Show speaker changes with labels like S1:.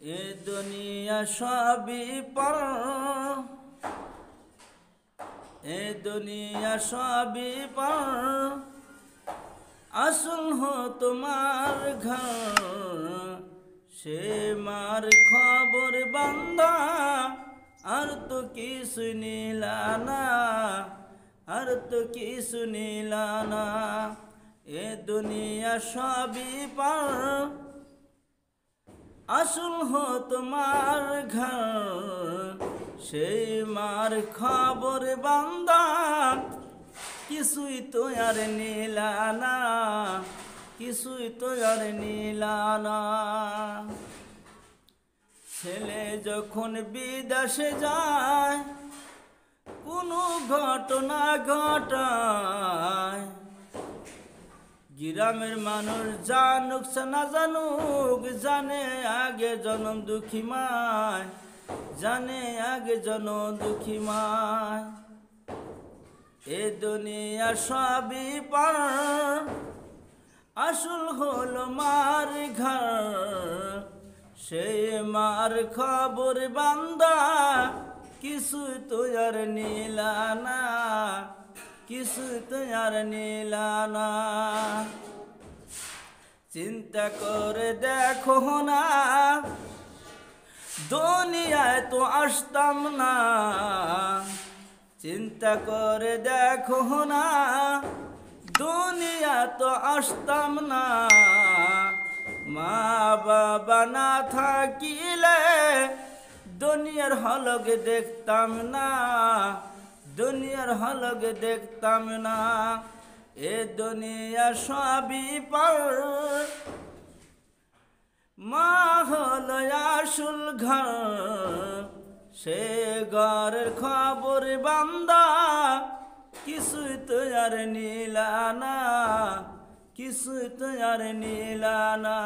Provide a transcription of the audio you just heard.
S1: এ দুনিয়া সবই পর, এ দুনিয়া সবই পর, আসল হো তোমার ঘর। সে মার খবর বান্দা আর তো কিছু নিলা না, আর তো কিছু নিলা না। এ দুনিয়া সবই পর, আসল হো তোমার ঘর। সেই মার খবর বান্দা কিছুই তো আর নিলা না, কিছুই তো আর নিলা না। ছেলে যখন বিদেশে যায় কোনো ঘটনা ঘটায়, গ্রামের মানুষ জানুক না জানুক, জানে আগে জনম দুঃখী মায়, জানে আগে জনম দুঃখী মায়। এ দুনিয়া সবই পর, আসল হলো মার ঘর। সেই মার খবর বান্দা কিছুই তো আর নিলা না, কিছুই তো আর নিলা না। চিন্তা করে দেখো না, দুনিয়ায় তো আসতাম না। চিন্তা করে দেখো না, দুনিয়া তো আসতাম না। মা বাবা না থাকিলে দুনিয়ার হলক দেখতাম না, দুনিয়ার হলক দেখতাম না। এ দুনিয়া সবই পর, মা হলো আসল ঘর। সে ঘরের খবর বান্দা কিছুই তো আর নিলা না, কিছুই তো আর নিলা না।